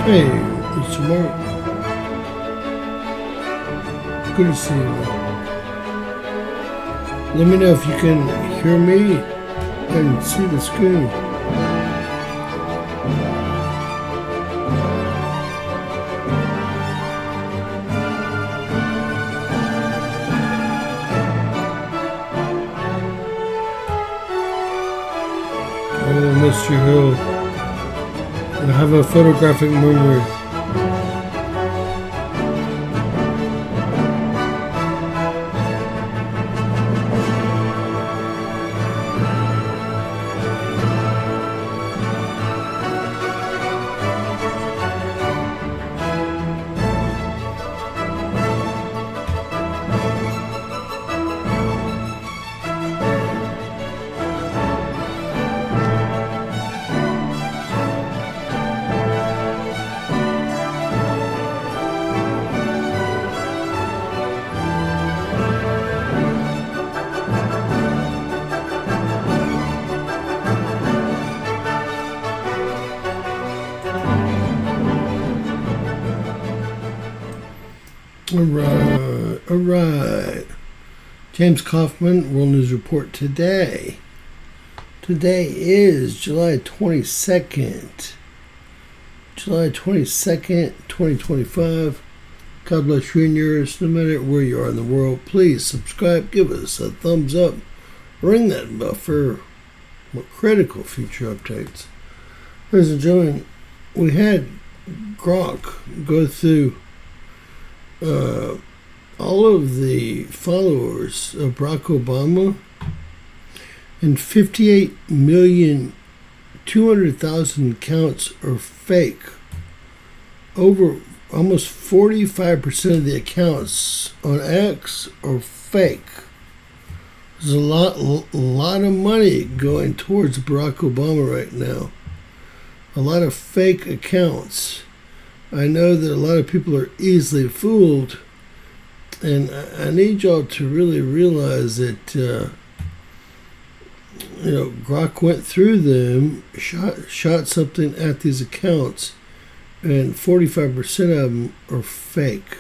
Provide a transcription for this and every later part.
Hey, Mr. Mark. Good to see you. Let me know if you can hear me and see the screen. Oh, Mr. Hill. I have a photographic memory. All right. James Kaufman, World News Report today. Today is July 22nd. July 22nd, 2025. God bless you and yours, no matter where you are in the world. Please subscribe, give us a thumbs up, ring that bell for more critical future updates. Ladies and gentlemen, we had Grok go through all of the followers of Barack Obama, and 58,200,000 accounts are fake. Over almost 45% of the accounts on X are fake. There's a lot of money going towards Barack Obama right now. A lot of fake accounts. I know that a lot of people are easily fooled, and I need y'all to really realize that, Grok went through them, shot something at these accounts, and 45% of them are fake.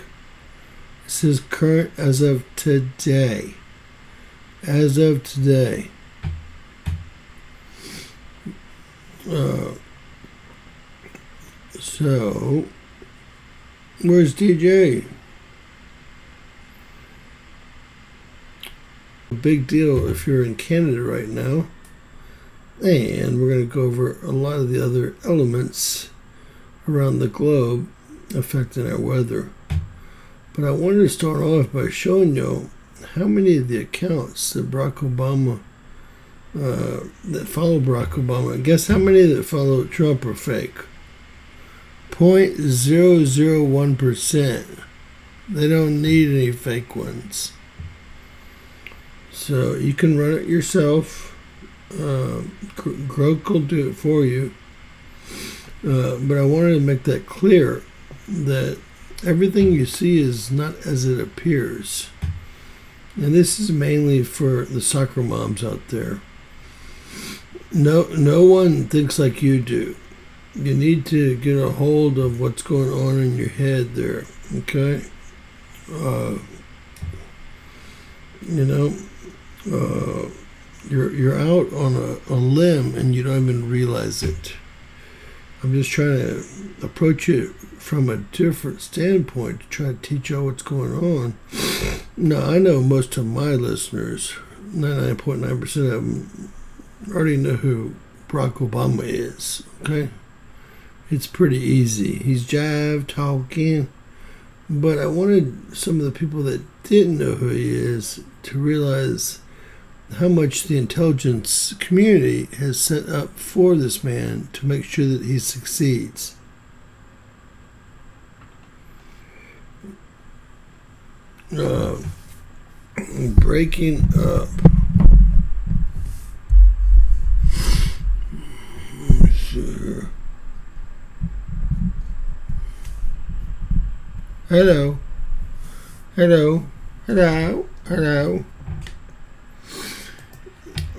This is current as of today. As of today. So, where's DJ? A big deal if you're in Canada right now. And we're going to go over a lot of the other elements around the globe affecting our weather. But I wanted to start off by showing you how many of the accounts that Barack Obama, that follow Barack Obama, guess how many that follow Trump are fake? 0.001%. They don't need any fake ones. So you can run it yourself. Grok will do it for you. But I wanted to make that clear that everything you see is not as it appears. And this is mainly for the soccer moms out there. No one thinks like you do. You need to get a hold of what's going on in your head there, okay? You're out on a limb and you don't even realize it. I'm just trying to approach it from a different standpoint to try to teach you what's going on. Now, I know most of my listeners, 99.9% of them, already know who Barack Obama is, okay? It's pretty easy. He's jive talking. But I wanted some of the people that didn't know who he is to realize how much the intelligence community has set up for this man to make sure that he succeeds. Breaking up. Let me see here. Hello.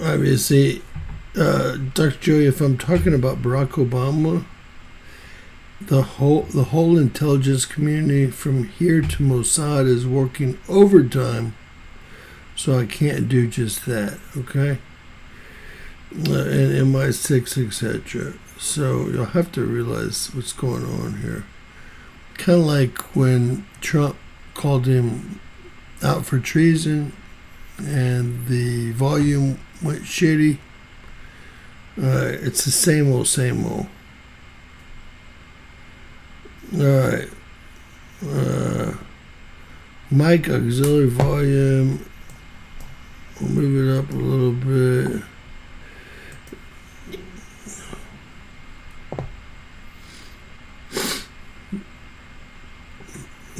Obviously, Dr. Joey, if I'm talking about Barack Obama, the whole intelligence community from here to Mossad is working overtime, so I can't do just that, okay? And MI6, etc. So you'll have to realize what's going on here. Kind of like when Trump called him out for treason and the volume went shitty. It's the same old, same old. Alright. Mic auxiliary volume. We'll move it up a little bit.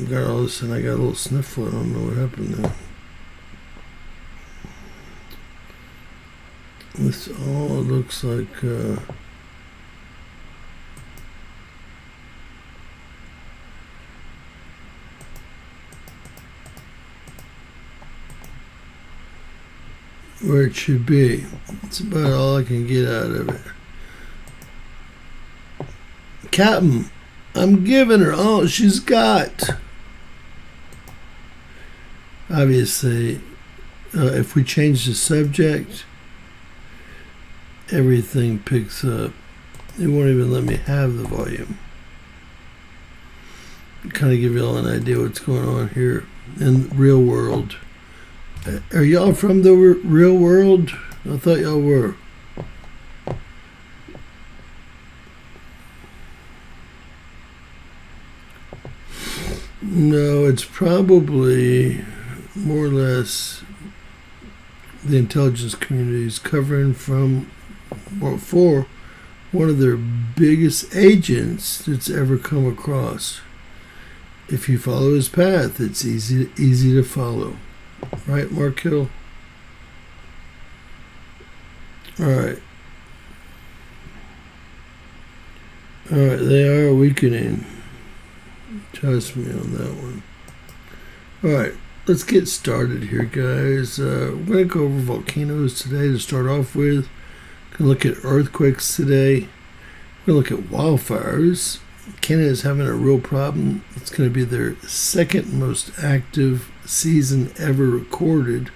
Got all this, and I got a little sniffle. I don't know what happened there. This all looks like where it should be. That's about all I can get out of it. Captain, I'm giving her all she's got. Obviously, if we change the subject, everything picks up. It won't even let me have the volume. Kind of give you all an idea what's going on here in the real world. Are y'all from the real world? I thought y'all were. No, it's probably more or less the intelligence community is covering from for one of their biggest agents that's ever come across. If you follow his path, it's easy to follow. Right, Mark Hill? Alright. Alright, they are weakening. Trust me on that one. Alright, let's get started here, guys. We're going to go over volcanoes today to start off with. Going to look at earthquakes today. We're going to look at wildfires. Canada is having a real problem. It's going to be their second most active season ever recorded,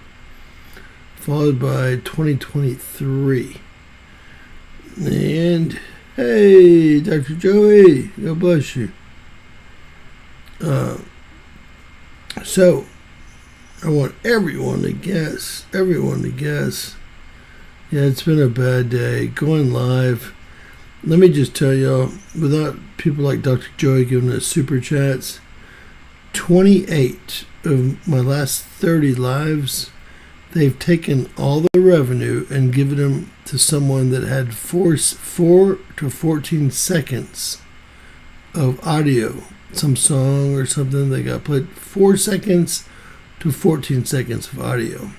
followed by 2023. And hey, Dr. Joey, God bless you. So I want everyone to guess. Yeah, it's been a bad day going live. Let me just tell y'all, without people like Dr. Joey giving us super chats, 28 of my last 30 lives, they've taken all the revenue and given them to someone that had 4 to 14 seconds of audio, some song or something. They got played 4 seconds to 14 seconds of audio.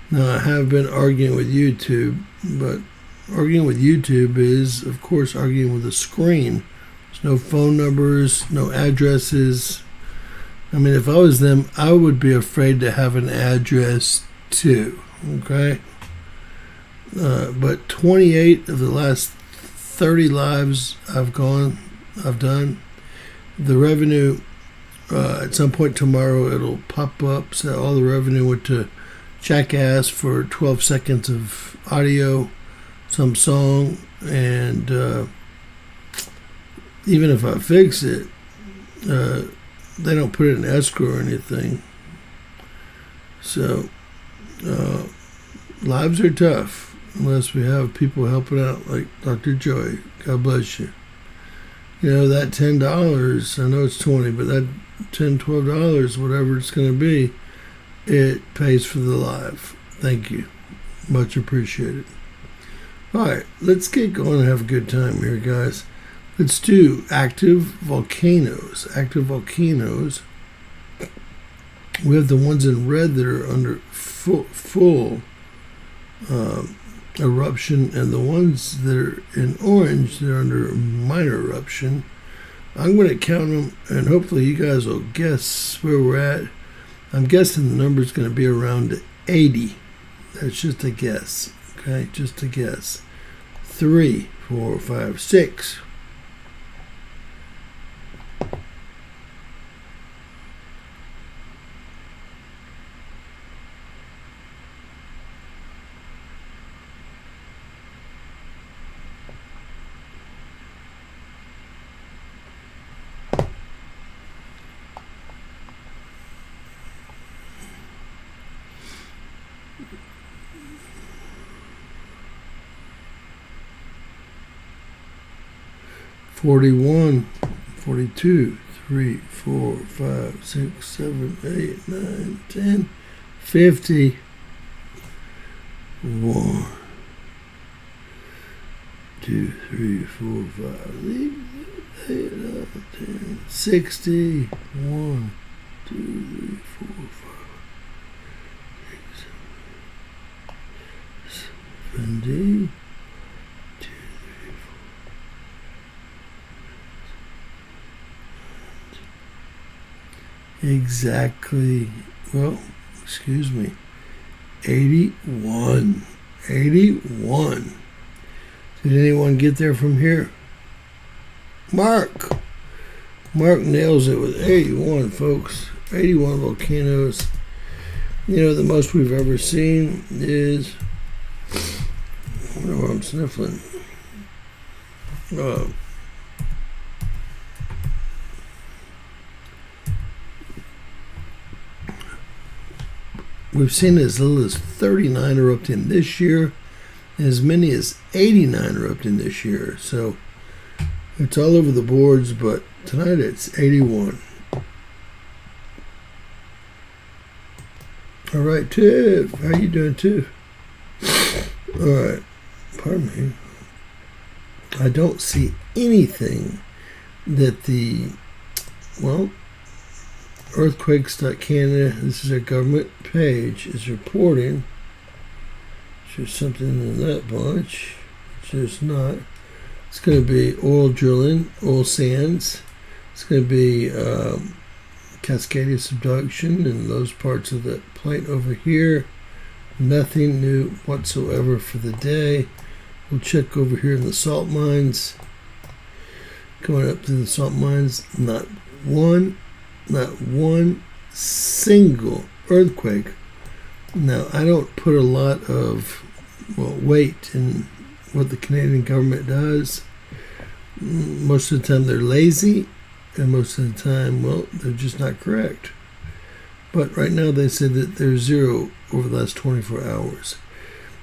Now, I have been arguing with YouTube, but arguing with YouTube is, of course, arguing with a screen. There's no phone numbers, no addresses. I mean, if I was them, I would be afraid to have an address too, okay? But 28 of the last 30 lives I've done. The revenue, at some point tomorrow, it'll pop up. So all the revenue went to Jackass for 12 seconds of audio, some song, and even if I fix it, they don't put it in escrow or anything. So lives are tough unless we have people helping out like Dr. Joy. God bless you. You know, that $10, I know it's 20, but that $10, $12, whatever it's going to be, it pays for the live. Thank you. Much appreciated. All right, let's get going and have a good time here, guys. Let's do active volcanoes. Active volcanoes. We have the ones in red that are under full eruption, and the ones that are in orange that are under minor eruption. I'm going to count them, and hopefully you guys will guess where we're at. I'm guessing the number is going to be around 80. That's just a guess. Okay, just a guess. 3, 4, 5, 6, 41, 42, 3, 4, 5, 6, 7, 8, 9, 10, 50. 1, 2, 3, 4, 5, 6, 8, 9, 10, 60. 1, 2, 3, 4, 5, 6, 7, 70. 2, 3, 4. Exactly. Well, excuse me. 81. 81. Did anyone get there from here? Mark nails it with 81, folks. 81 volcanoes. You know, the most we've ever seen is, I don't know where I'm sniffling. We've seen as little as 39 erupting this year, and as many as 89 erupting this year. So it's all over the boards, but tonight it's 81. All right, Tiff, how you doing, Tiff? All right, pardon me. I don't see anything that the, well, Earthquakes.Canada, this is their government page, is reporting. There's something in that bunch. There's not. It's going to be oil drilling, oil sands. It's going to be Cascadia subduction in those parts of the plate over here. Nothing new whatsoever for the day. We'll check over here in the salt mines. Going up to the salt mines, not one single earthquake. Now, I don't put a lot of weight in what the Canadian government does. Most of the time they're lazy, and most of the time, they're just not correct. But right now they said that there's 0 over the last 24 hours.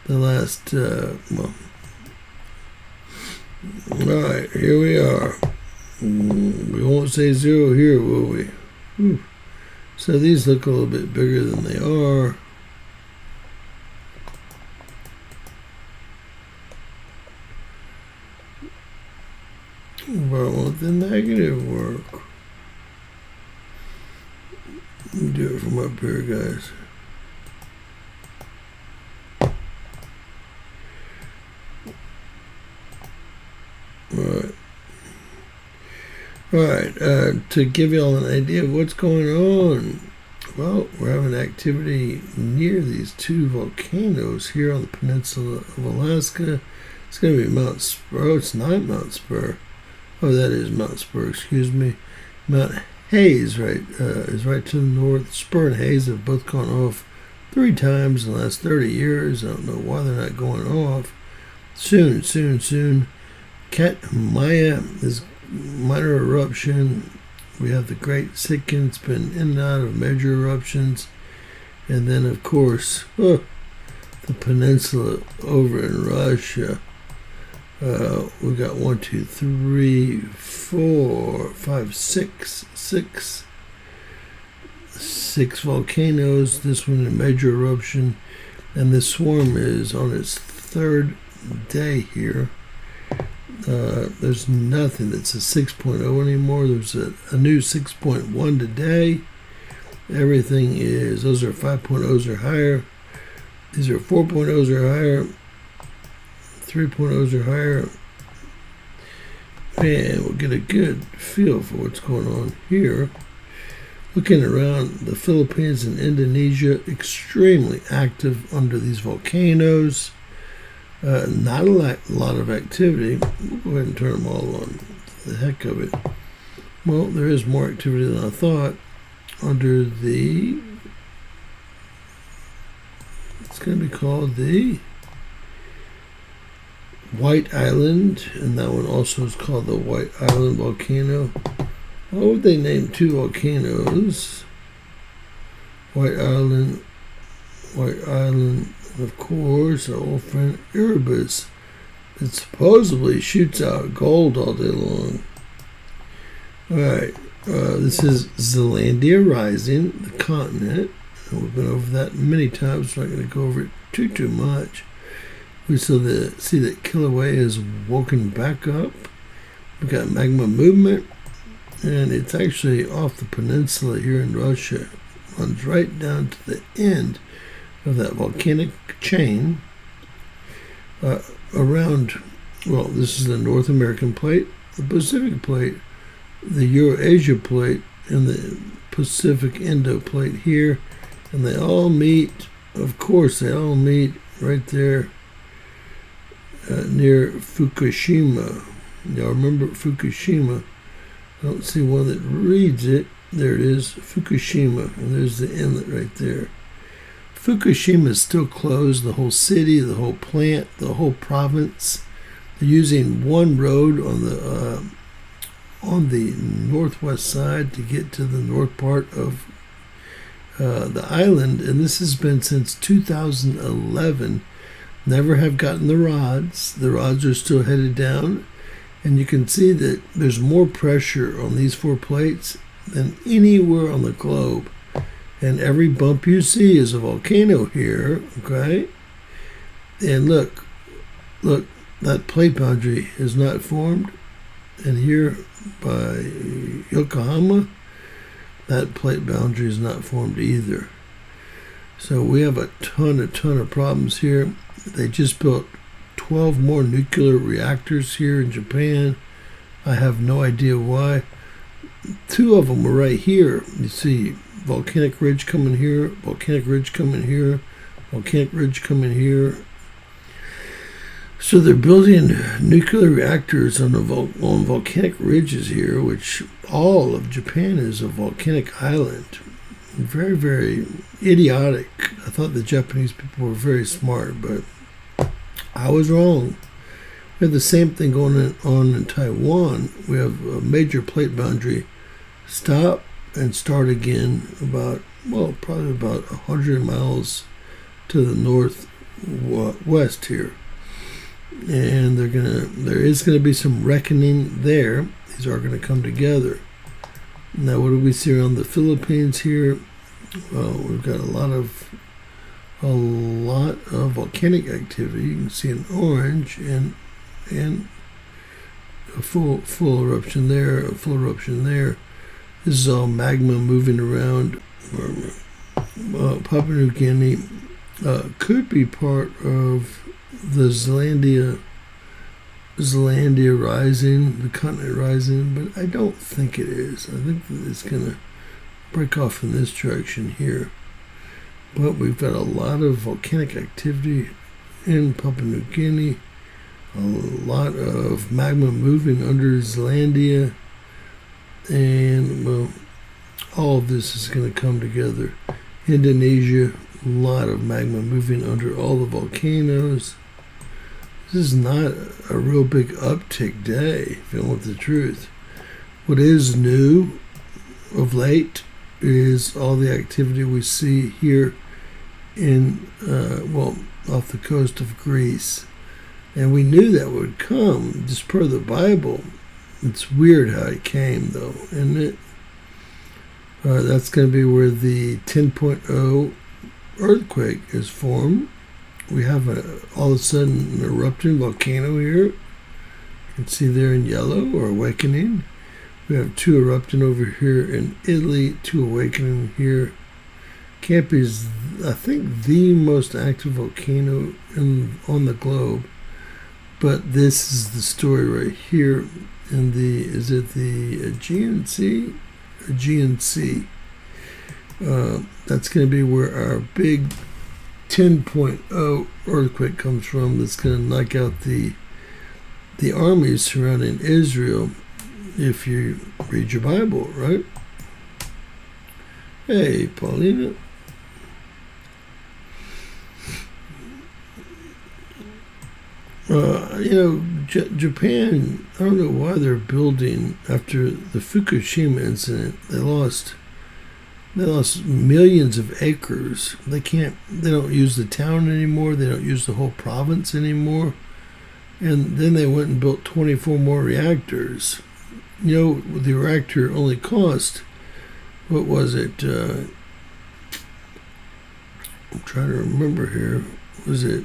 The last, all right, here we are. We won't say 0 here, will we? Whew. So these look a little bit bigger than they are. But I want the negative work. Let me do it from up here, guys. Alright, to give you all an idea of what's going on, well, we're having activity near these 2 volcanoes here on the peninsula of Alaska. It's going to be Mount Spur. Oh, it's not Mount Spur. Oh, that is Mount Spur, excuse me. Mount Hayes is right to the north. Spur and Hayes have both gone off 3 times in the last 30 years. I don't know why they're not going off. Soon. Katmaya is minor eruption. We have the Great Sitkin. It's been in and out of major eruptions. And then, of course, the peninsula over in Russia. We got 1, 2, 3, 4, 5, 6 volcanoes. This one a major eruption, and this swarm is on its 3rd day here. There's nothing that's a 6.0 anymore. There's a new 6.1 today. Everything is, those are 5.0s or higher. These are 4.0s or higher. 3.0s or higher. And we'll get a good feel for what's going on here. Looking around the Philippines and Indonesia, extremely active under these volcanoes. Not a lot of activity. We'll go ahead and turn them all on. The heck of it. Well, there is more activity than I thought under the, it's going to be called the White Island, and that one also is called the White Island volcano. Why would they name 2 volcanoes? White Island, of course, our old friend Erebus. It supposedly shoots out gold all day long. Alright, this is Zealandia Rising, the continent. We've been over that many times. We're not going to go over it too much. We see that Kilauea is woken back up. We've got magma movement, and it's actually off the peninsula here in Russia. Runs right down to the end of that volcanic chain around, well, this is the North American plate, the Pacific plate, the Eurasia plate, and the Pacific Indo plate here. And they all meet, of course, they all meet right there near Fukushima. Y'all remember Fukushima? I don't see one that reads it. There it is, Fukushima, and there's the inlet right there. Fukushima is still closed, the whole city, the whole plant, the whole province. They're using one road on the northwest side to get to the north part of the island, and this has been since 2011. Never have gotten the rods. The rods are still headed down, and you can see that there's more pressure on these 4 plates than anywhere on the globe. And every bump you see is a volcano here, okay? And look, that plate boundary is not formed. And here by Yokohama, that plate boundary is not formed either. So we have a ton of problems here. They just built 12 more nuclear reactors here in Japan. I have no idea why. 2 of them are right here. You see volcanic ridge coming here, volcanic ridge coming here, volcanic ridge coming here. So they're building nuclear reactors on volcanic ridges here, which all of Japan is a volcanic island. Very, very idiotic. I thought the Japanese people were very smart, but I was wrong. We have the same thing going on in Taiwan. We have a major plate boundary. Stop and start again probably about 100 miles to the northwest here. And there is going to be some reckoning there. These are going to come together. Now, what do we see around the Philippines here? Well, we've got a lot of volcanic activity. You can see an orange and a full eruption there, a full eruption there. This is all magma moving around. Papua New Guinea could be part of the Zealandia rising, the continent rising, but I don't think it is. I think that it's going to break off in this direction here. But we've got a lot of volcanic activity in Papua New Guinea, a lot of magma moving under Zealandia, and well, all of this is going to come together. Indonesia, a lot of magma moving under all the volcanoes. This is not a real big uptick day, if you want the truth. What is new of late is all the activity we see here in, off the coast of Greece. And we knew that would come, just per the Bible. It's weird how it came, though, isn't it? That's going to be where the 10.0 earthquake is formed. We have all of a sudden an erupting volcano here. You can see there in yellow, or awakening. We have 2 erupting over here in Italy, 2 awakening here. Campi is, I think, the most active volcano on the globe. But this is the story right here in is it the Aegean Sea? Aegean Sea. That's going to be where our big 10.0 earthquake comes from. That's going to knock out the armies surrounding Israel, if you read your Bible, right? Hey, Paulina. Japan, I don't know why they're building, after the Fukushima incident, they lost millions of acres. They don't use the town anymore. They don't use the whole province anymore. And then they went and built 24 more reactors. You know, the reactor only cost, what was it? I'm trying to remember here. Was it?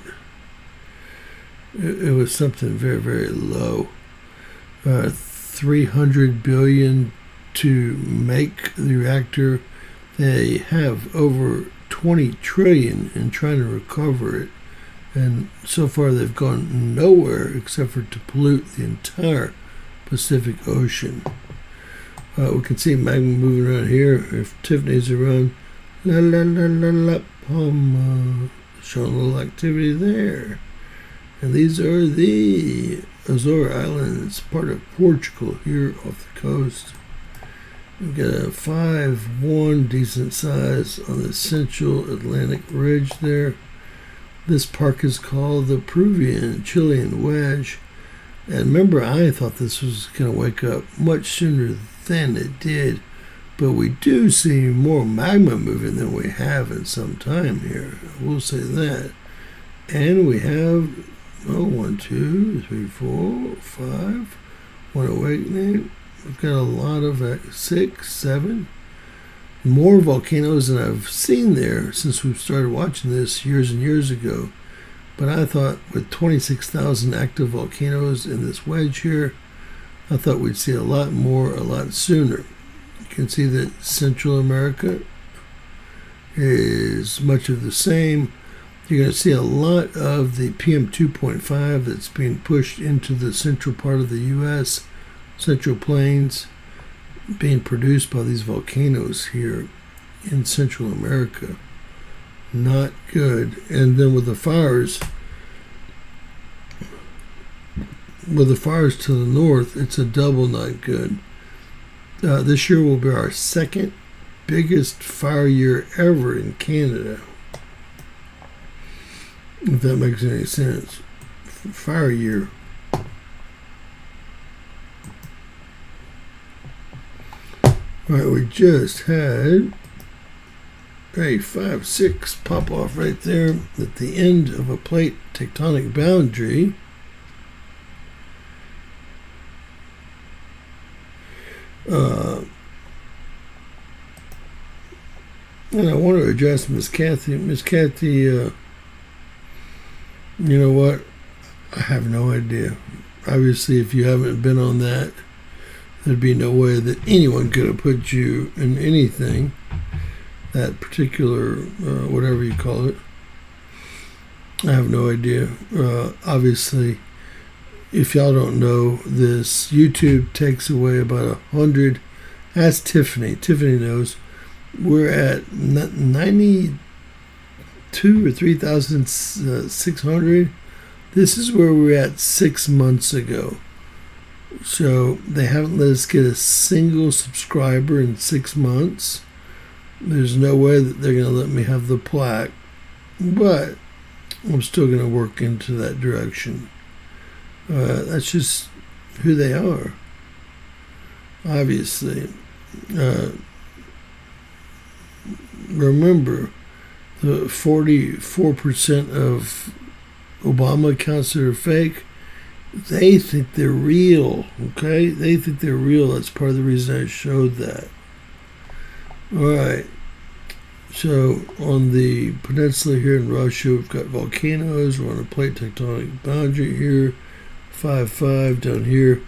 It was something very, very low. 300 billion to make the reactor. They have over 20 trillion in trying to recover it. And so far they've gone nowhere except for to pollute the entire Pacific Ocean. We can see magma moving around here. If Tiffany's around, la la la la la, showing a little activity there. And these are the Azores Islands, part of Portugal here off the coast. We've got a 5-1 decent size on the central Atlantic ridge there. This park is called the Peruvian Chilean Wedge. And remember, I thought this was going to wake up much sooner than it did. But we do see more magma moving than we have in some time here. I will say that. And we have, 1, 2, 3, 4, 5. One awakening. We've got a lot of 6, 7. More volcanoes than I've seen there since we started watching this years and years ago. But I thought with 26,000 active volcanoes in this wedge here, I thought we'd see a lot more, a lot sooner. You can see that Central America is much of the same. You're going to see a lot of the PM 2.5 that's being pushed into the central part of the U.S., Central Plains, being produced by these volcanoes here in Central America. Not good. And then with the fires to the north, it's a double not good. This year will be our second biggest fire year ever in Canada, if that makes any sense. Fire year. All right, we just had a 5-6 pop off right there at the end of a plate tectonic boundary. And I want to address Miss Kathy. Miss Kathy, you know what? I have no idea. Obviously, if you haven't been on that, there'd be no way that anyone could have put you in anything, that particular, whatever you call it. I have no idea. Obviously, if y'all don't know this, YouTube takes away about 100. Ask Tiffany. Tiffany knows. We're at 92 or 3,600. This is where we're at 6 months ago. So they haven't let us get a single subscriber in 6 months. There's no way that they're going to let me have the plaque. But I'm still going to work into that direction. That's just who they are. Obviously. Remember, the 44% of Obama accounts that are fake, they think they're real, okay? They think they're real. That's part of the reason I showed that. All right. So on the peninsula here in Russia, we've got volcanoes. We're on a plate tectonic boundary here. 5-5 down here.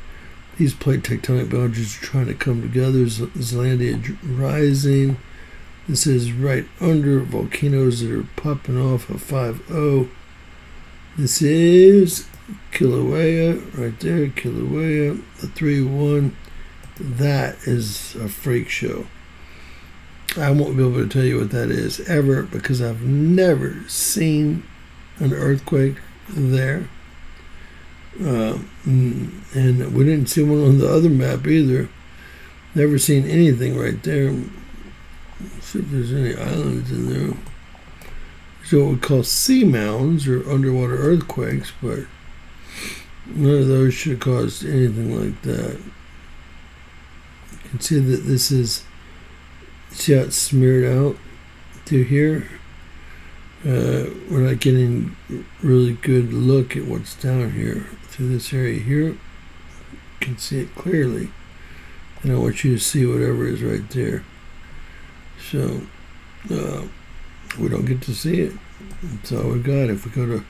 These plate tectonic boundaries are trying to come together. Zealandia rising. This is right under volcanoes that are popping off a 5-0. This is Kilauea, right there, Kilauea, a 3-1. That is a freak show. I won't be able to tell you what that is ever because I've never seen an earthquake there. And we didn't see one on the other map either. Never seen anything right there. Let's see if there's any islands in there. So what we call sea mounds or underwater earthquakes, but none of those should have caused anything like that. You can see that this is, see how it's smeared out through here? We're not getting really good look at what's down here through this area here. You can see it clearly. And I want you to see whatever is right there. So, we don't get to see it. That's all we got. If we go to,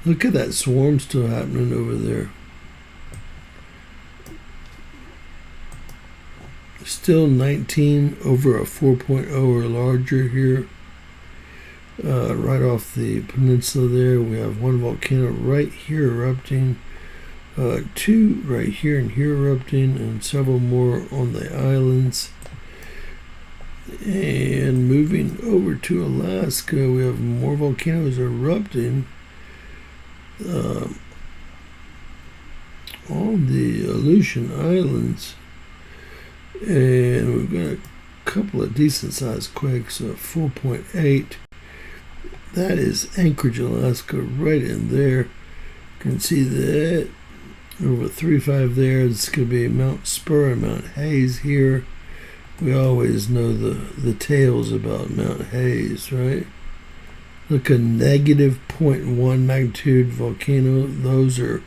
look at that swarm still happening over there. Still 19 over a 4.0 or larger here. Right off the peninsula there, we have one volcano right here erupting, two right here and here erupting, and several more on the islands. And moving over to Alaska, we have more volcanoes erupting on the Aleutian Islands. And we've got a couple of decent sized quakes, 4.8. That is Anchorage, Alaska, right in there. You can see that over 3.5 there. It's going to be Mount Spur and Mount Hayes here. We always know the tales about Mount Hayes, right? Look, a negative 0.1 magnitude volcano. Those are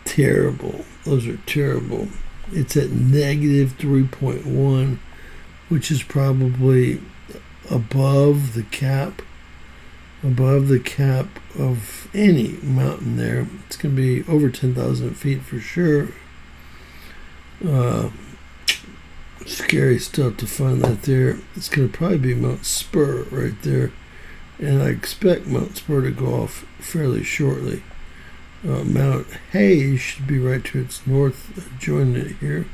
terrible. Those are terrible. It's at negative 3.1, which is probably above the cap of any mountain there. It's going to be over 10,000 feet for sure. Scary stuff to find that there. It's going to probably be Mount Spur right there, and I expect Mount Spur to go off fairly shortly. Mount Hayes should be right to its north, joining it here.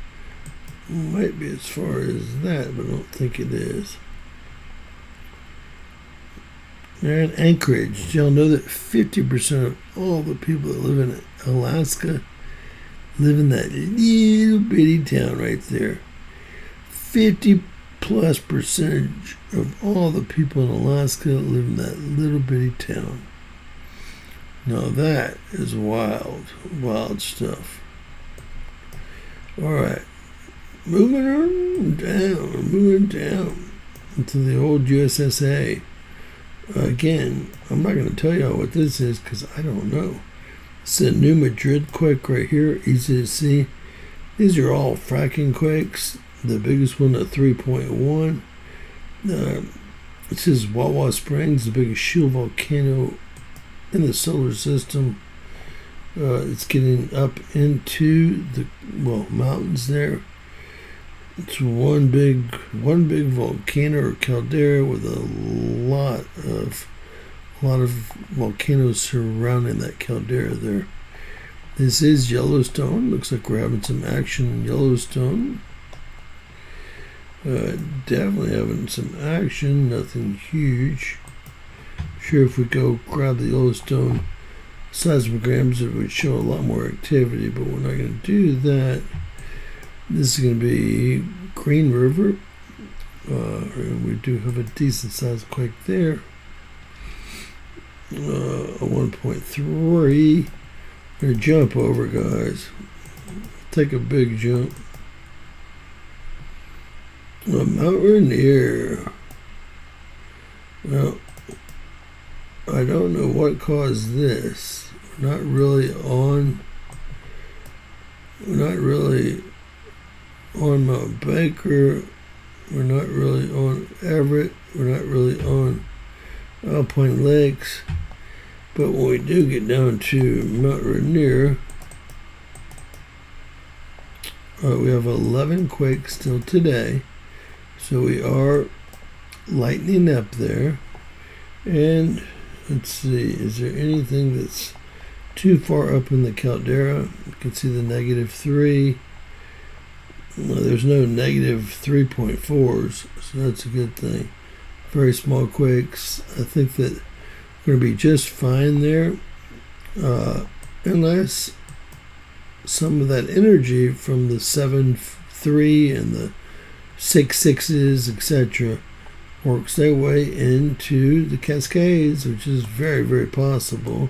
Might be as far as that, but I don't think it is. And Anchorage. Y'all know that 50% of all the people that live in Alaska live in that little bitty town right there. 50+ percentage of all the people in Alaska live in that little bitty town. Now that is wild stuff. Alright, moving down into the old USSA. Again, I'm not going to tell you what this is because I don't know. It's a New Madrid quake right here, easy to see. These are all fracking quakes. The biggest one at 3.1. This is Wawa Springs, the biggest shield volcano in the solar system. It's getting up into the mountains there. It's one big volcano or caldera with a lot of volcanoes surrounding that caldera there. This is Yellowstone. Looks like we're having some action in Yellowstone. Definitely having some action, nothing huge. Sure, if we go grab the Yellowstone seismograms, it would show a lot more activity, but we're not going to do that. This is going to be Green River, and we do have a decent sized quake there. A 1.3. We're going to jump over, guys. Take a big jump. Mount Rainier. Well, I don't know what caused this. We're not really on Mount Baker. We're not really on Everett. We're not really on Alpine Lakes. But when we do get down to Mount Rainier, we have 11 quakes still today. So we are lightening up there. And let's see, is there anything that's too far up in the caldera? You can see the -3. No, there's no -3.4s, so that's a good thing. Very small quakes. I think that we're going to be just fine there, unless some of that energy from the 7.3 and the 6.6s, etc., works their way into the Cascades, which is very, very possible.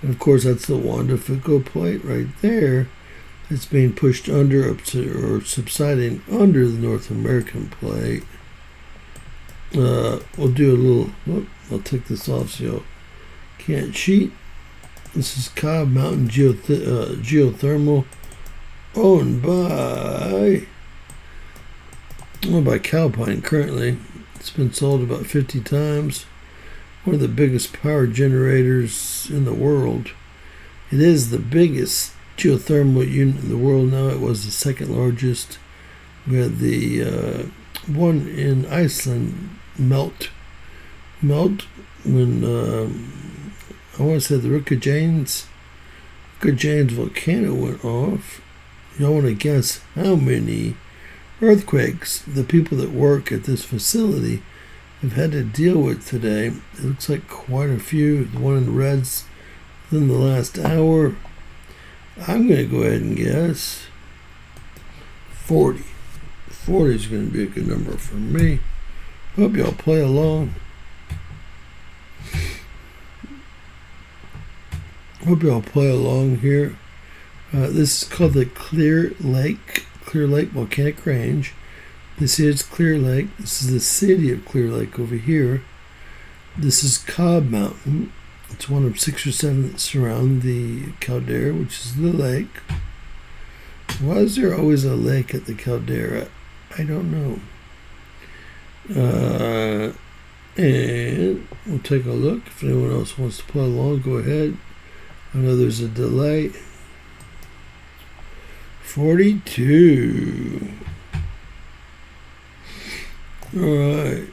And of course, that's the Juan de Fuca plate right there. It's being pushed under or subsiding under the North American plate. We'll do a little. I'll take this off so you can't cheat. This is Cobb Mountain Geothermal, owned by Calpine currently. It's been sold about 50 times. One of the biggest power generators in the world. It is the biggest geothermal unit in the world now. It was the second largest. We had the one in Iceland melt when I want to say the Ricka Janes volcano went off. Y'all want to guess how many earthquakes the people that work at this facility have had to deal with today? It looks like quite a few. The one in the reds within the last hour. I'm going to go ahead and guess 40. 40 is going to be a good number for me. Hope y'all play along. Here. This is called the Clear Lake Volcanic Range. This is Clear Lake. This is the city of Clear Lake over here. This is Cobb Mountain. It's one of 6 or 7 that surround the caldera, which is the lake. Why is there always a lake at the caldera? I don't know. And we'll take a look. If anyone else wants to play along, go ahead. I know there's a delay. 42. All right.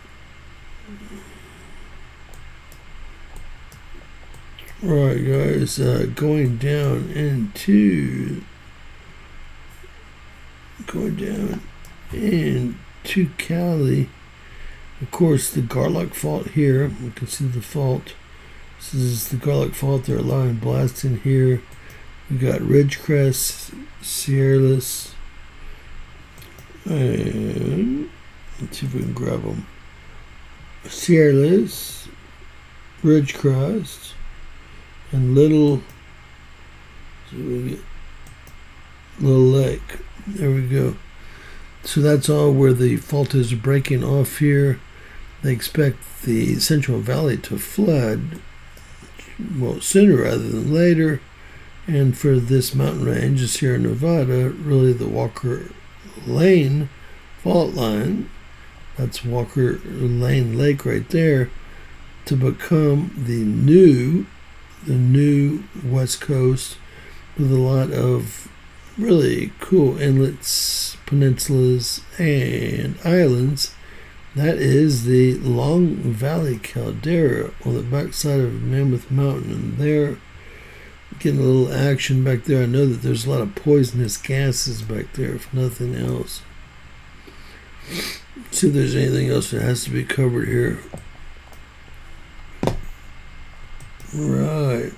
All right, guys. Going down into Cali. Of course, the Garlock Fault here. You can see the fault. This is the Garlock Fault. They're allowing blasting here. We got Ridgecrest, Sierras, and let's see if we can grab them. Sierras, Ridgecrest, and Little Lake. There we go. So that's all where the fault is breaking off here. They expect the Central Valley to flood, well, sooner rather than later. And for this mountain range, the Sierra Nevada, really the Walker Lane fault line, that's Walker Lane Lake right there, to become the new West Coast with a lot of really cool inlets, peninsulas, and islands. That is the Long Valley Caldera on the backside of Mammoth Mountain, and they're getting a little action back there. I know that there's a lot of poisonous gases back there, if nothing else. Let's see if there's anything else that has to be covered here. Right.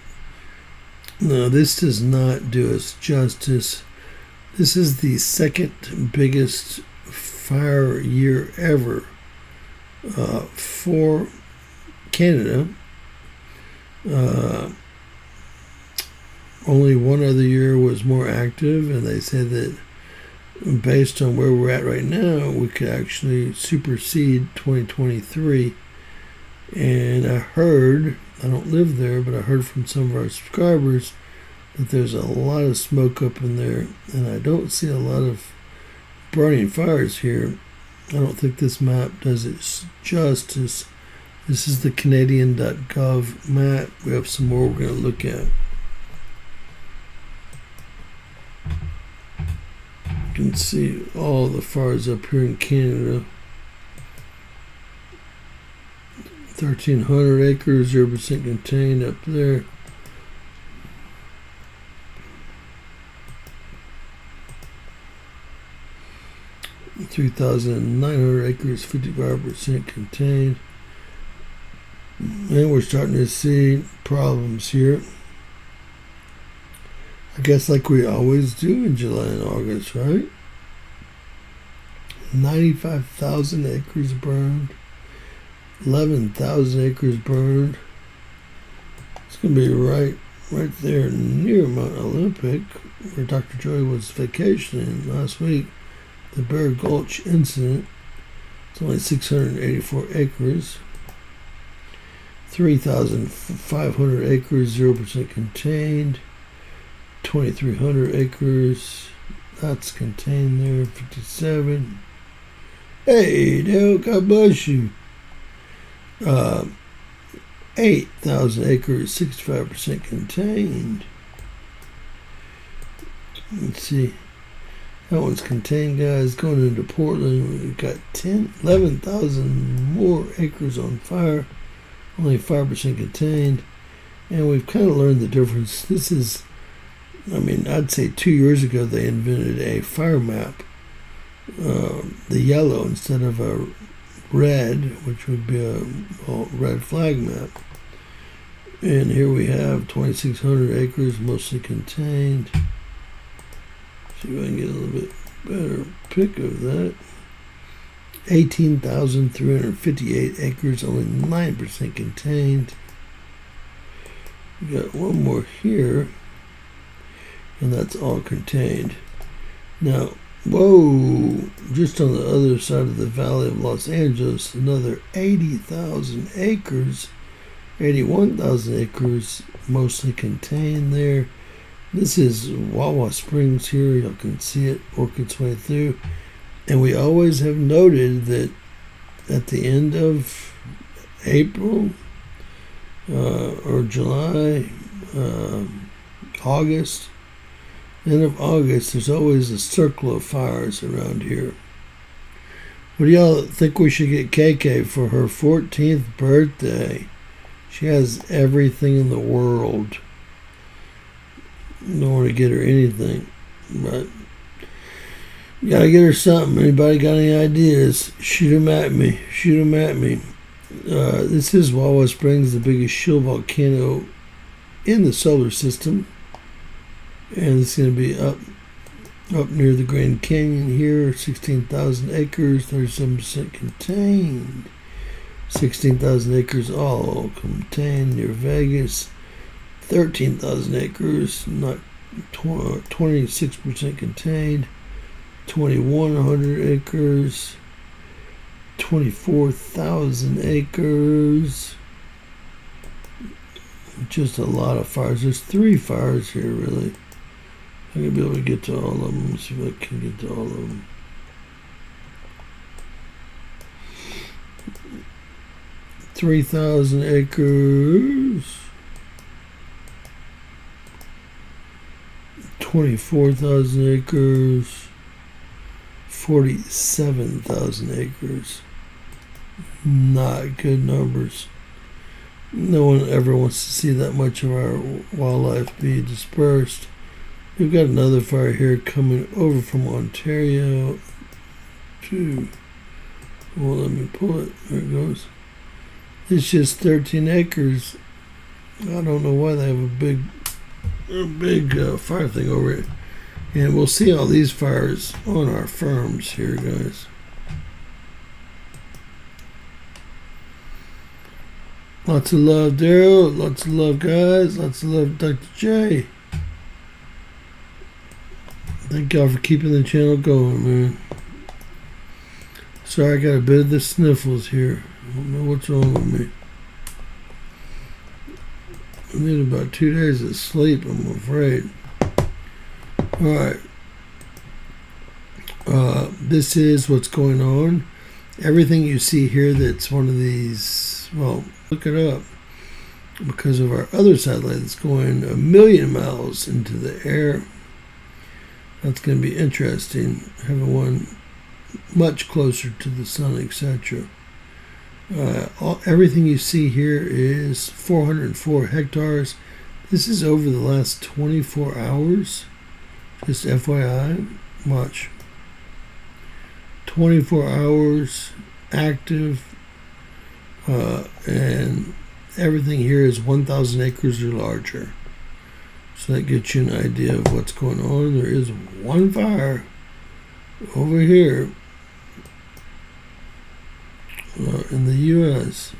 No, this does not do us justice. This is the second biggest fire year ever for Canada. Only one other year was more active, and they said that based on where we're at right now, we could actually supersede 2023. And I heard, I don't live there, but I heard from some of our subscribers that there's a lot of smoke up in there, and I don't see a lot of burning fires here. I don't think this map does it justice. This is the Canadian.gov map. We have some more we're going to look at. You can see all the fires up here in Canada. 1,300 acres, 0% contained up there. - 3,900 acres, 55% contained. And we're starting to see problems here. I guess like we always do in July and August, right? 95,000 acres burned. 11,000 acres burned. It's going to be right there near Mount Olympic, where Dr. Joy was vacationing last week. The Bear Gulch incident. It's only 684 acres. 3,500 acres, 0% contained. 2,300 acres, that's contained there. 57. Hey, Dale, God bless you. 8,000 acres, 65% contained. Let's see. That one's contained, guys. Going into Portland, we've got 11,000 more acres on fire. Only 5% contained. And we've kind of learned the difference. This is, I'd say 2 years ago they invented a fire map. The yellow instead of a red, which would be a red flag map. And here we have 2,600 acres, mostly contained. See if I can get a little bit better pick of that. 18,358 acres, only 9% contained. We got one more here, and that's all contained. Now, whoa, just on the other side of the Valley of Los Angeles, another 80,000 acres, 81,000 acres, mostly contained there. This is Wawa Springs here. You can see it work its way through. And we always have noted that at the end of April or July, August, end of August, there's always a circle of fires around here. What do y'all think we should get KK for her 14th birthday? She has everything in the world. Don't want to get her anything, but gotta get her something. Anybody got any ideas? Shoot them at me. This is Wawa Springs, the biggest shield volcano in the solar system, and it's going to be up near the Grand Canyon here. 16,000 acres, 37% contained. 16,000 acres all contained near Vegas. 13,000 acres, not 26% contained. 2,100 acres. 24,000 acres. Just a lot of fires. There's 3 fires here, really. I'm going to be able to get to all of them. Let's see if I can get to all of them. $3,000 acres. 24,000 acres. 47,000 acres. Not good numbers. No one ever wants to see that much of our wildlife be dispersed. We've got another fire here coming over from Ontario to, well, let me pull it. There it goes. It's just 13 acres. I don't know why they have a big fire thing over it. And we'll see all these fires on our farms here, guys. Lots of love, Daryl. Lots of love, guys. Lots of love, Dr. J. Thank y'all for keeping the channel going, man. Sorry, I got a bit of the sniffles here. I don't know what's wrong with me. I need about 2 days of sleep, I'm afraid. Alright. This is what's going on. Everything you see here that's one of these, well, look it up. Because of our other satellite that's going 1,000,000 miles into the air. That's going to be interesting. Having one much closer to the sun, etc. Everything you see here is 404 hectares. This is over the last 24 hours. Just FYI, watch. 24 hours active, and everything here is 1,000 acres or larger. So that gets you an idea of what's going on. There is one fire over here in the U.S.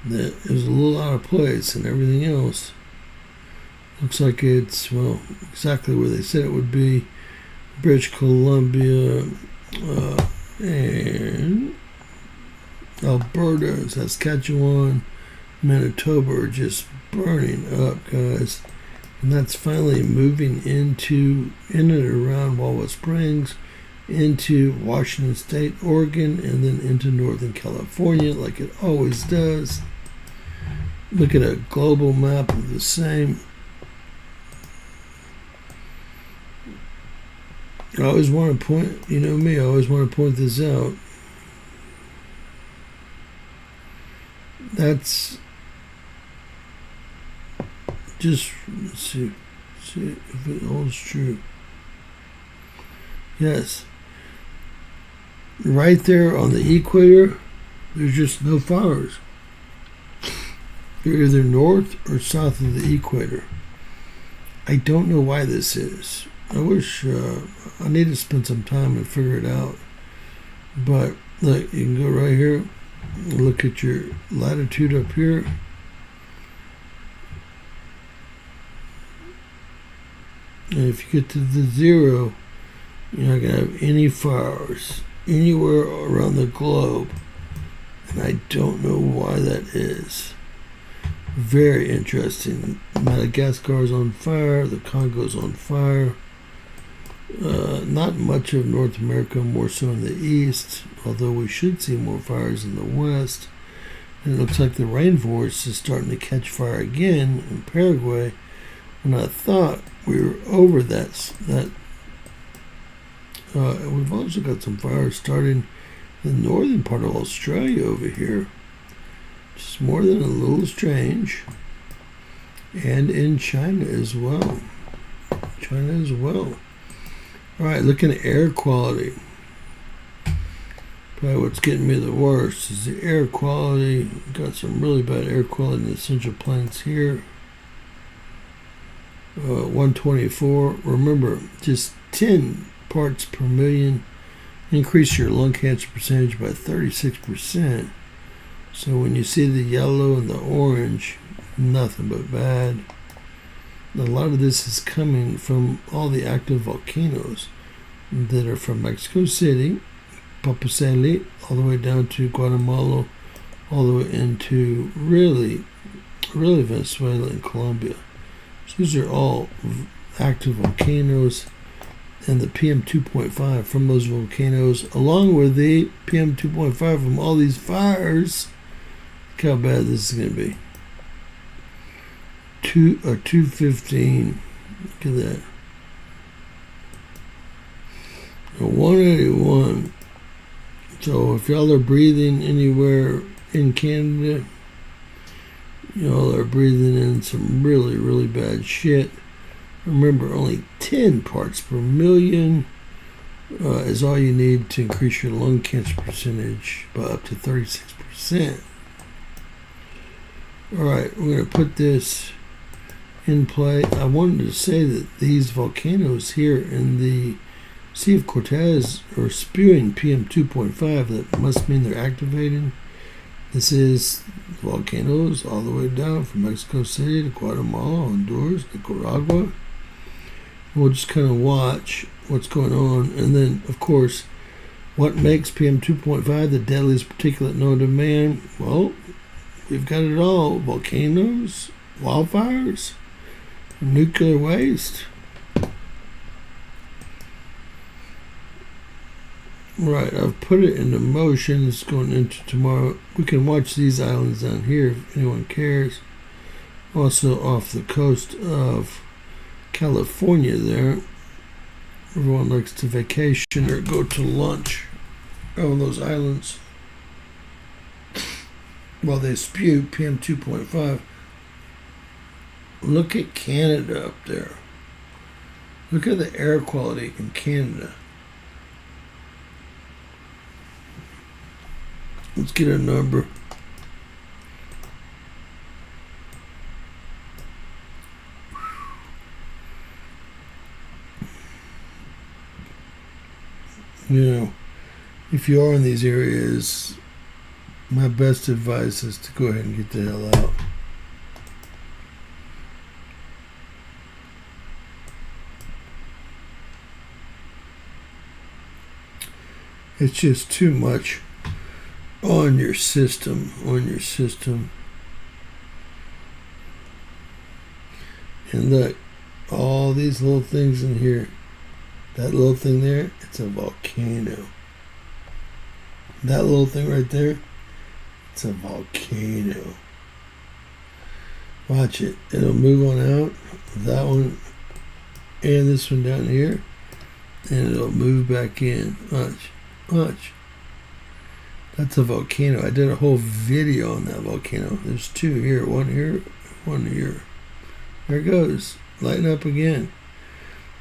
that is a little out of place, and everything else looks like it's, well, exactly where they said it would be. British Columbia, and Alberta, Saskatchewan, Manitoba are just burning up, guys. And that's finally moving in and around Walnut Springs, into Washington State, Oregon, and then into Northern California, like it always does. Look at a global map of the same. I always want to point, you know me, I always want to point this out. That's just, let's see if it holds true. Yes. Right there on the equator, there's just no fires. They're either north or south of the equator. I don't know why this is. I wish I need to spend some time and figure it out. But look, you can go right here, look at your latitude up here. And if you get to the 0, you're not going to have any fires anywhere around the globe. And I don't know why that is. Very interesting. Madagascar is on fire. The Congo's on fire. Not much of North America, more so in the east, although we should see more fires in the west. And it looks like the rainforest is starting to catch fire again in Paraguay, when I thought we were over that. We've also got some fires starting in the northern part of Australia over here. Just more than a little strange. And in China as well. All right, looking at air quality. Probably what's getting me the worst is the air quality. Got some really bad air quality in the Central Plains here. 124. Remember, just 10 parts per million. Increase your lung cancer percentage by 36%. So when you see the yellow and the orange, nothing but bad. A lot of this is coming from all the active volcanoes that are from Mexico City, Papaseli, all the way down to Guatemala, all the way into really Venezuela and Colombia. So these are all active volcanoes, and the PM 2.5 from those volcanoes, along with the PM 2.5 from all these fires. Look how bad this is going to be. 215. Look at that. 181. So if y'all are breathing anywhere in Canada, y'all are breathing in some really bad shit. Remember, only 10 parts per million is all you need to increase your lung cancer percentage by up to 36%. All right, we're going to put this in play. I wanted to say that these volcanoes here in the Sea of Cortez are spewing PM 2.5. That must mean they're activating. This is volcanoes all the way down from Mexico City to Guatemala, Honduras, Nicaragua. We'll just kind of watch what's going on. And then, of course, what makes PM 2.5 the deadliest particulate known to man? Well, we've got it all. Volcanoes, wildfires, nuclear waste. Right, I've put it into motion. It's going into tomorrow. We can watch these islands down here if anyone cares. Also off the coast of California there. Everyone likes to vacation or go to lunch on those islands while they spew PM 2.5. Look at Canada up there. Look at the air quality in Canada. Let's get a number. You know, if you are in these areas, my best advice is to go ahead and get the hell out. It's just too much on your system, And look, all these little things in here. That little thing there, it's a volcano. That little thing right there, it's a volcano. Watch it. It'll move on out. That one and this one down here. And it'll move back in. Watch. That's a volcano. I did a whole video on that volcano. There's two here. One here. There it goes. Lighten up again.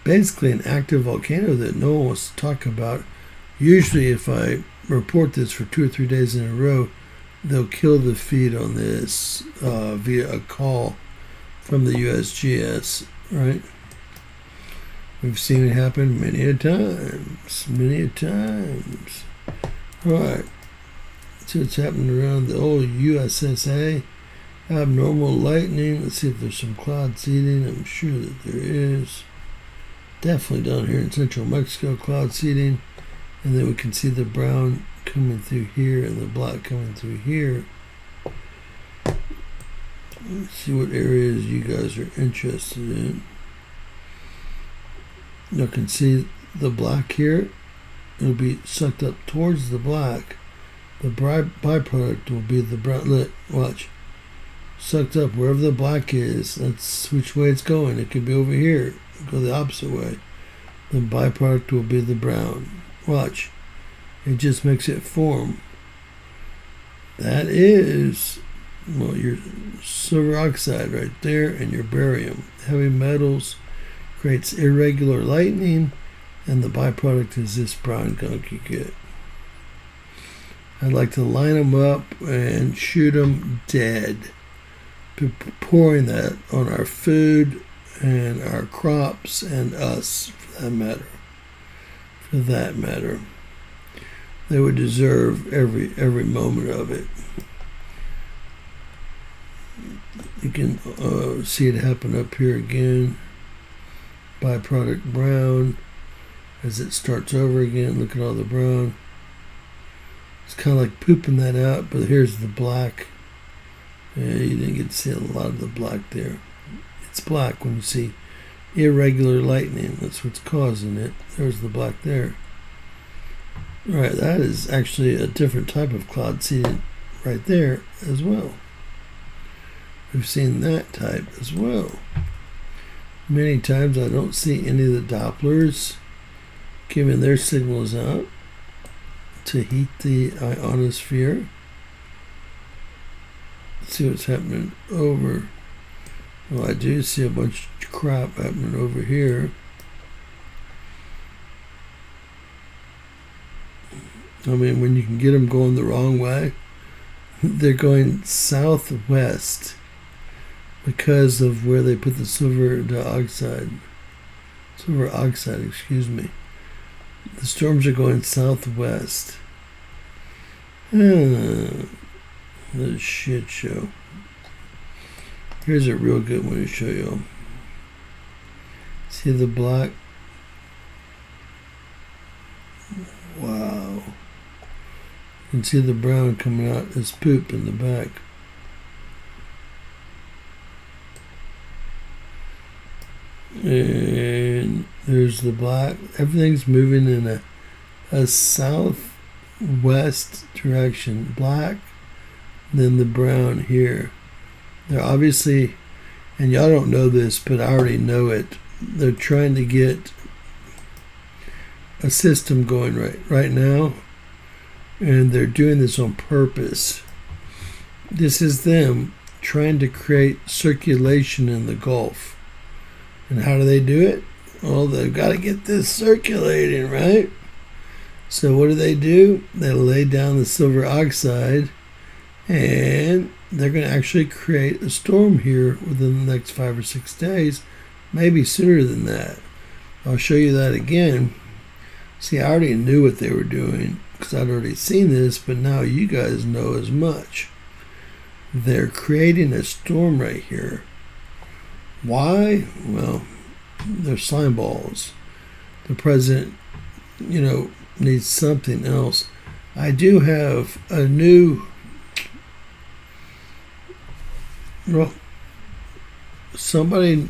Basically an active volcano that no one wants to talk about. Usually if I report this for 2 or 3 days in a row, they'll kill the feed on this via a call from the USGS, right? We've seen it happen many a times. All right. See what's happening around the old USSA. Abnormal lightning. Let's see if there's some cloud seeding. I'm sure that there is. Definitely down here in central Mexico, cloud seeding. And then we can see the brown coming through here and the black coming through here. Let's see what areas you guys are interested in. You can see the black here. It'll be sucked up towards the black. The byproduct will be the brown. Look, watch. Sucked up wherever the black is. That's which way it's going. It could be over here. Go the opposite way. The byproduct will be the brown. Watch. It just makes it form. That is, well, your silver oxide right there and your barium. Heavy metals creates irregular lightning, and the byproduct is this brown gunk you get. I'd like to line them up and shoot them dead. Pouring that on our food and our crops and us, for that matter. They would deserve every moment of it. You can see it happen up here again. Byproduct brown. As it starts over again, look at all the brown. It's kind of like pooping that out, but here's the black. Yeah, you didn't get to see a lot of the black there. It's black when you see irregular lightning. That's what's causing it. There's the black there. Right, that is actually a different type of cloud seeding right there as well. We've seen that type as well. Many times I don't see any of the Dopplers giving their signals out to heat the ionosphere. Let's see what's happening over. Well, I do see a bunch of crap happening over here. I mean, when you can get them going the wrong way, they're going southwest because of where they put the silver oxide, excuse me. The storms are going southwest. The shit show. Here's a real good one to show you. See the black? Wow. You can see the brown coming out as poop in the back. And there's the black. Everything's moving in a southwest direction. Black, then the brown here. They're obviously, and y'all don't know this, but I already know it. They're trying to get a system going right now, and they're doing this on purpose. This is them trying to create circulation in the Gulf. And how do they do it? Well, they've got to get this circulating, right? So what do? They lay down the silver oxide, and they're going to actually create a storm here within the next 5 or 6 days, maybe sooner than that. I'll show you that again. See, I already knew what they were doing because I'd already seen this, but now you guys know as much. They're creating a storm right here. Why? Well, they're slime balls. The president, needs something else I do have a new, well, somebody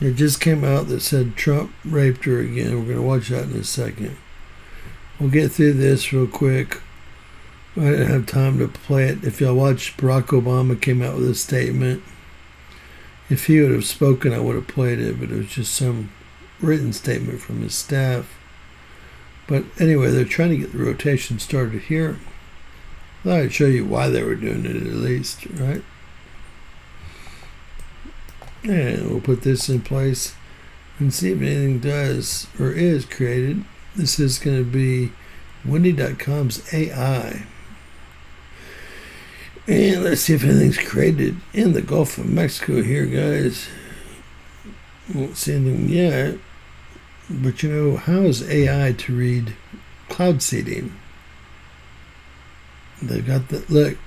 that just came out that said Trump raped her again. We're going to watch that in a second. We'll get through this real quick. I didn't have time to play it. If y'all watched, Barack Obama came out with a statement. If he would have spoken, I would have played it, but it was just some written statement from his staff. But anyway, they're trying to get the rotation started here. I thought I'd show you why they were doing it at least, right? And we'll put this in place and see if anything does or is created. This is going to be Windy.com's AI. And let's see if anything's created in the Gulf of Mexico here, guys. Won't see anything yet. But you know, how is AI to read cloud seeding? They've got the, look,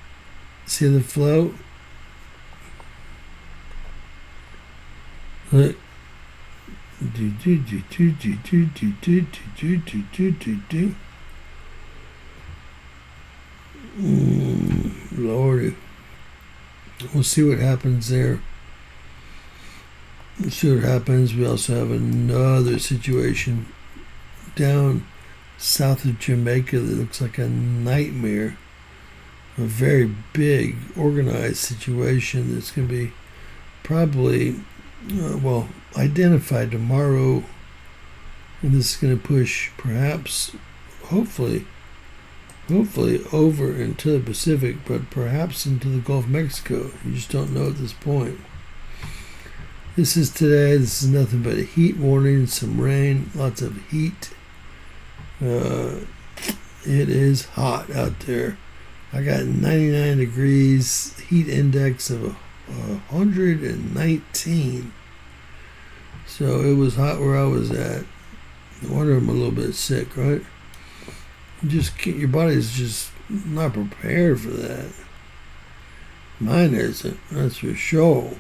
see the flow? Look. Lordy. We'll see what happens there. We'll see what happens. We also have another situation down south of Jamaica that looks like a nightmare. A very big, organized situation that's going to be probably, identified tomorrow. And this is going to push, perhaps, hopefully over into the Pacific, but perhaps into the Gulf of Mexico. You just don't know at this point. This is today. This is nothing but a heat warning, some rain, lots of heat. It is hot out there. I got 99 degrees, heat index of 119. So it was hot where I was at. No wonder I'm a little bit sick, right? Your body's just not prepared for that. Mine isn't, that's for sure.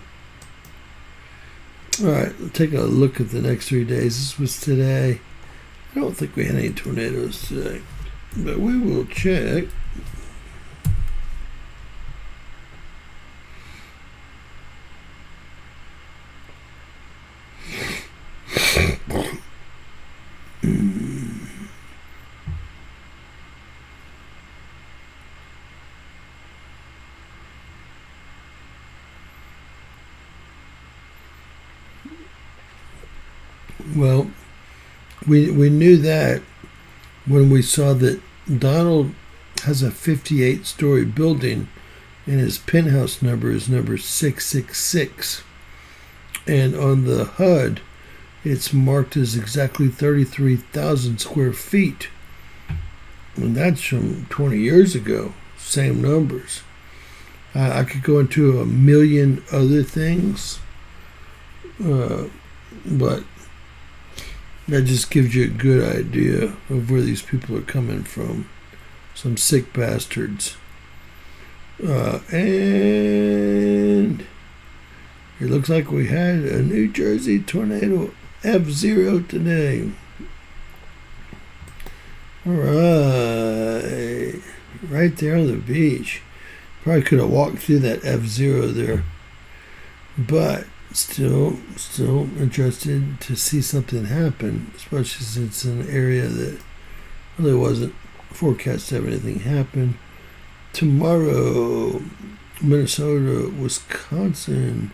Alright, let's take a look at the next 3 days. This was today. I don't think we had any tornadoes today, but we will check. Well, we knew that when we saw that Donald has a 58-story building and his penthouse number is number 666. And on the HUD, it's marked as exactly 33,000 square feet. And that's from 20 years ago. Same numbers. I could go into a million other things, but that just gives you a good idea of where these people are coming from. Some sick bastards. And it looks like we had a New Jersey tornado F0 today. Alright. Right there on the beach. Probably could have walked through that F0 there. But still interested to see something happen, especially since it's an area that really wasn't forecast to have anything happen. Tomorrow, Minnesota, Wisconsin,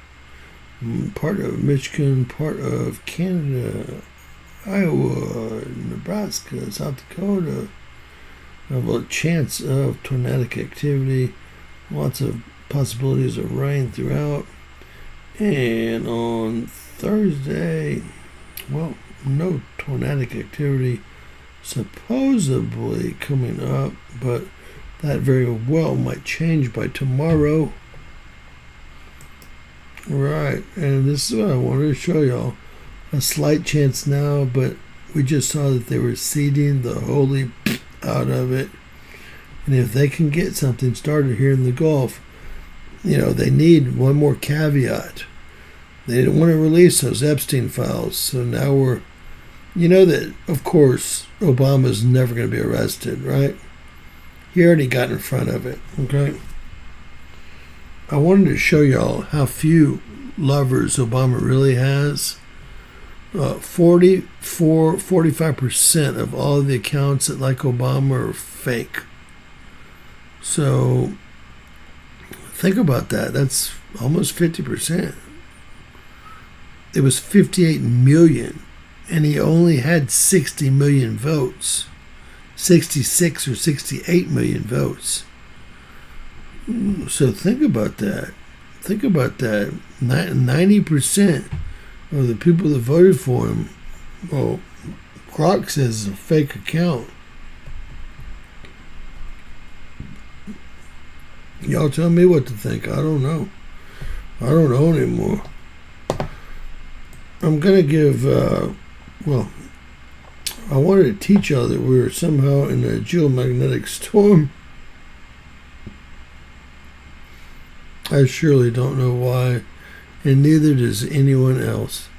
part of Michigan, part of Canada, Iowa, Nebraska, South Dakota have a chance of tornadic activity, lots of possibilities of rain throughout. And on Thursday, well, no tornadic activity supposedly coming up, but that very well might change by tomorrow. Right, and this is what I wanted to show y'all. A slight chance now, but we just saw that they were seeding the holy out of it. And if they can get something started here in the Gulf, they need one more caveat. They didn't want to release those Epstein files, so now we're You know that, of course, Obama's never going to be arrested, right? He already got in front of it, okay? I wanted to show y'all how few lovers Obama really has. 45% of all of the accounts that like Obama are fake. So think about that. That's almost 50%. It was 58 million, and he only had 60 million votes. 66 or 68 million votes. So think about that. Think about that. 90% of the people that voted for him, well, Grok says it's a fake account. Y'all tell me what to think. I don't know. I don't know anymore. I'm going to give, I wanted to teach y'all that we were somehow in a geomagnetic storm. I surely don't know why, and neither does anyone else.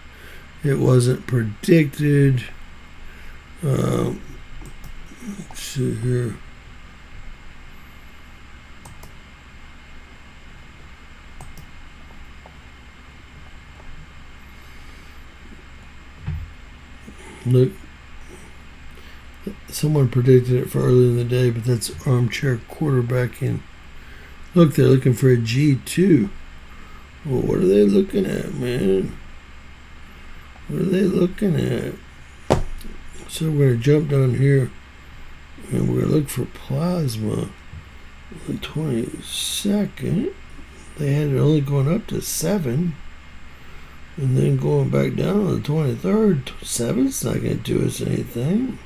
It wasn't predicted. Let's see here. Look, someone predicted it for earlier in the day, but that's armchair quarterbacking. Look, they're looking for a G2. Well, what are they looking at, man? What are they looking at? So we're going to jump down here, and we're going to look for plasma on the 22nd. They had it only going up to 7. And then going back down on the 23rd, 7's not going to do us anything.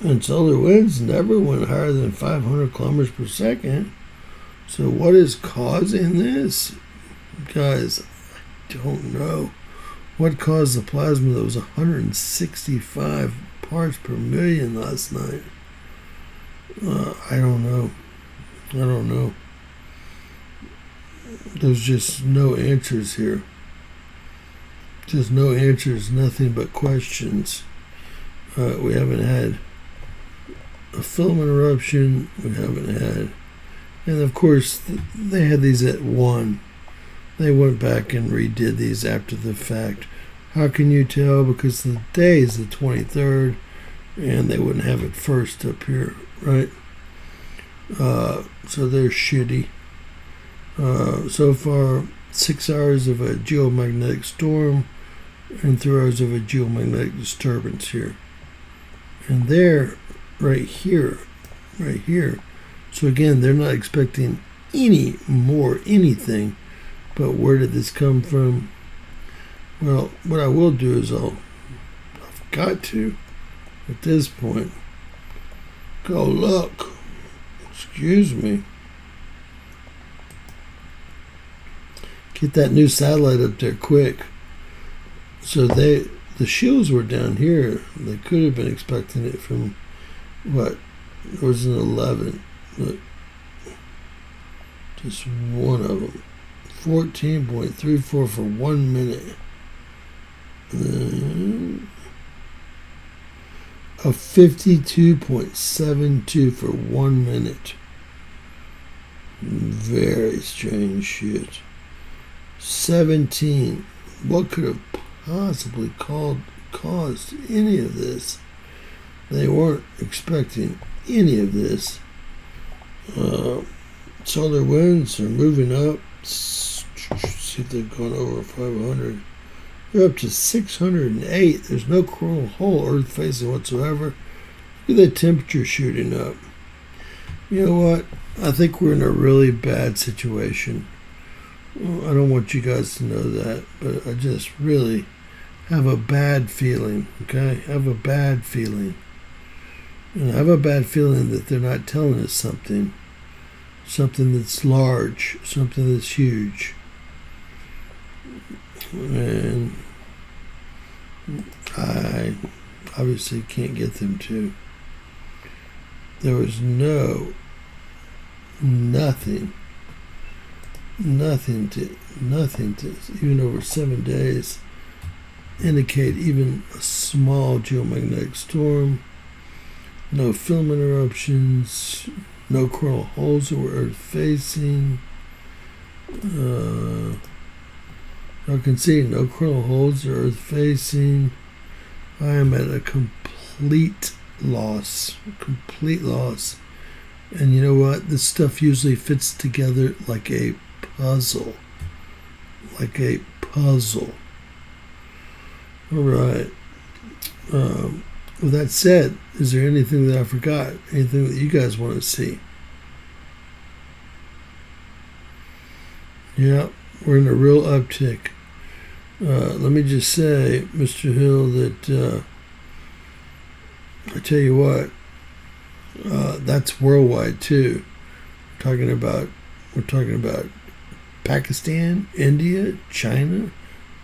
And solar winds never went higher than 500 kilometers per second. So what is causing this? Guys, I don't know. What caused the plasma that was 165 parts per million last night? I don't know. I don't know. There's just no answers here. Just no answers, nothing but questions. We haven't had a filament eruption. We haven't had, and of course they had these at 1. They went back and redid these after the fact. How can you tell? Because the day is the 23rd, and they wouldn't have it first up here, right? So they're shitty. So far, 6 hours of a geomagnetic storm and 3 hours of a geomagnetic disturbance here. And there, right here. So again, they're not expecting any more anything. But where did this come from? Well, what I will do is I've got to, at this point, go look. Excuse me. Get that new satellite up there quick. So the shields were down here. They could have been expecting it from what? It was an 11. Look, just one of them. 14.34 for 1 minute. A 52.72 for 1 minute. Very strange shit. 17. What could have possibly caused any of this? They weren't expecting any of this. Solar winds are moving up. See if they've gone over 500. They're up to 608. There's no whole Earth facing whatsoever. Look at the temperature shooting up. You know what? I think we're in a really bad situation. Well, I don't want you guys to know that, but I just really have a bad feeling, okay? I have a bad feeling. And I have a bad feeling that they're not telling us something that's large, something that's huge. And I obviously can't get them to. There was nothing to, even over 7 days, indicate even a small geomagnetic storm. No filament eruptions. No coronal holes that were Earth facing. You can see no coronal holes that are Earth facing. I am at a complete loss. Complete loss. And you know what? This stuff usually fits together like a puzzle. Like a puzzle. All right. With that said, is there anything that I forgot? Anything that you guys want to see? Yeah, we're in a real uptick. Let me just say, Mr. Hill, that I tell you what, that's worldwide too. We're talking about Pakistan, India, China,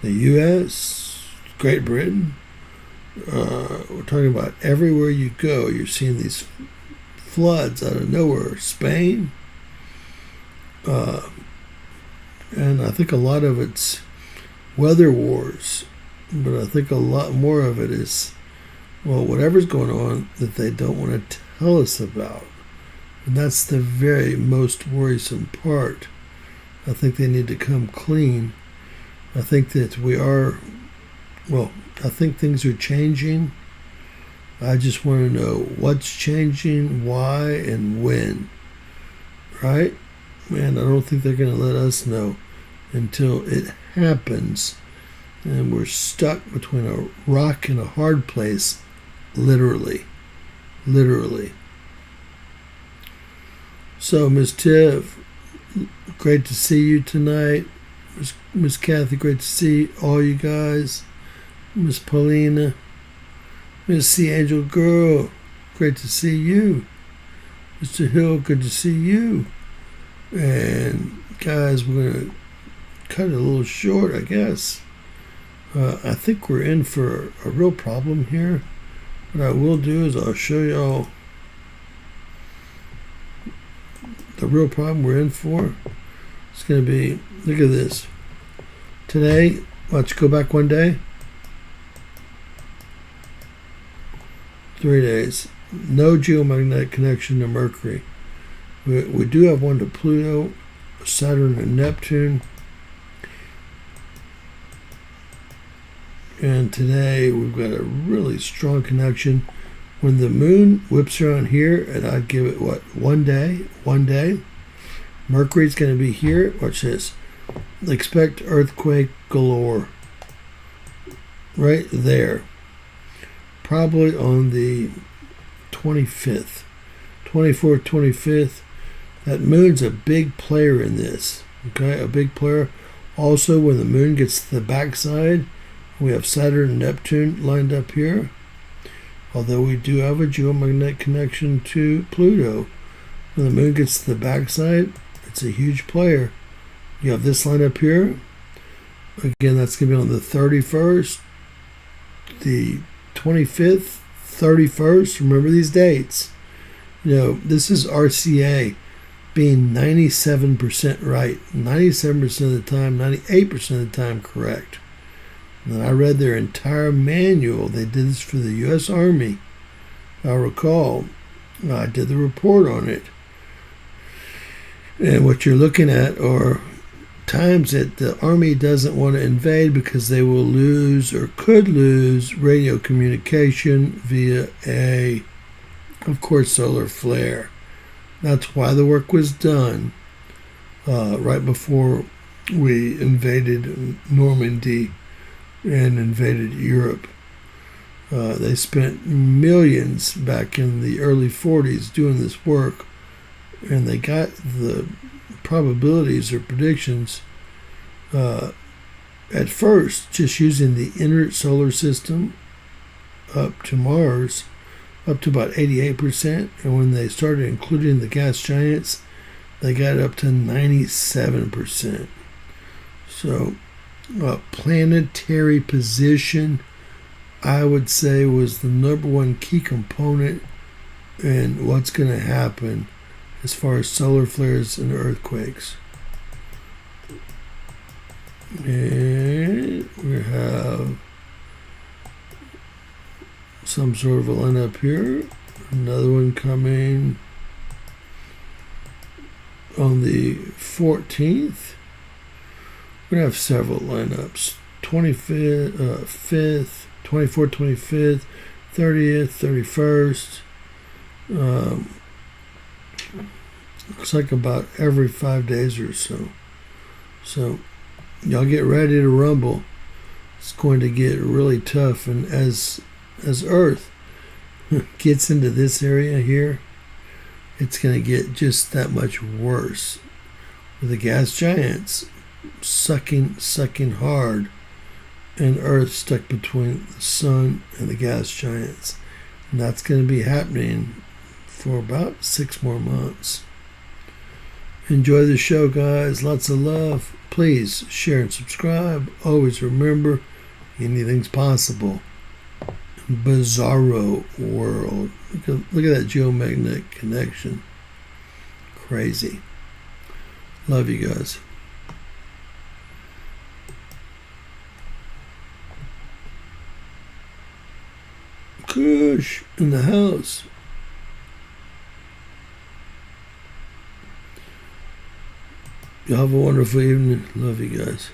the U.S., Great Britain. We're talking about everywhere you go, you're seeing these floods out of nowhere. Spain, and I think a lot of it's weather wars, but I think a lot more of it is, well, whatever's going on that they don't want to tell us about. And that's the very most worrisome part. I think they need to come clean. I think that I think things are changing. I just want to know what's changing, why, and when. Right? Man, I don't think they're going to let us know until it happens. And we're stuck between a rock and a hard place, literally. Literally. So, Miss Tiff, great to see you tonight. Miss Kathy, great to see all you guys. Miss Paulina, Miss Sea Angel Girl, great to see you. Mr. Hill, good to see you. And guys, we're going to cut it a little short, I guess. I think we're in for a real problem here. What I will do is I'll show y'all the real problem we're in for. It's going to be, look at this. Today, let's go back one day. 3 days. No geomagnetic connection to Mercury. We do have one to Pluto, Saturn, and Neptune. And today we've got a really strong connection. When the moon whips around here, and I'd give it, what, one day? Mercury's going to be here. Watch this. Expect earthquake galore. Right there. Probably on the 25th. 24th, 25th. That moon's a big player in this. Okay, a big player. Also, when the moon gets to the backside, we have Saturn and Neptune lined up here. Although we do have a geomagnetic connection to Pluto. When the moon gets to the backside, it's a huge player. You have this line up here. Again, that's going to be on the 31st, the 25th, 31st. Remember these dates. You know, this is RCA being 97% right, 97% of the time, 98% of the time correct. And I read their entire manual. They did this for the U.S. Army. I recall, I did the report on it. And what you're looking at are times that the Army doesn't want to invade because they will lose or could lose radio communication via of course, solar flare. That's why the work was done right before we invaded Normandy and invaded Europe. They spent millions back in the early 40s doing this work, and they got the probabilities or predictions at first just using the inner solar system up to Mars, up to about 88%, and when they started including the gas giants, they got up to 97%. So planetary position, I would say, was the number one key component in what's going to happen as far as solar flares and earthquakes. And we have some sort of a lineup here. Another one coming on the 14th. We're going to have several lineups. 5th, 24th, 25th, 30th, 31st. Looks like about every 5 days or so. So y'all get ready to rumble. It's going to get really tough, and as Earth gets into this area here, it's going to get just that much worse. With the gas giants sucking hard, and Earth stuck between the sun and the gas giants. And that's going to be happening for about 6 more months. Enjoy the show, guys. Lots of love. Please share and subscribe. Always remember, anything's possible. Bizarro world. Look at that geomagnetic connection. Crazy. Love you guys. Kush in the house. Y'all have a wonderful evening. Love you guys.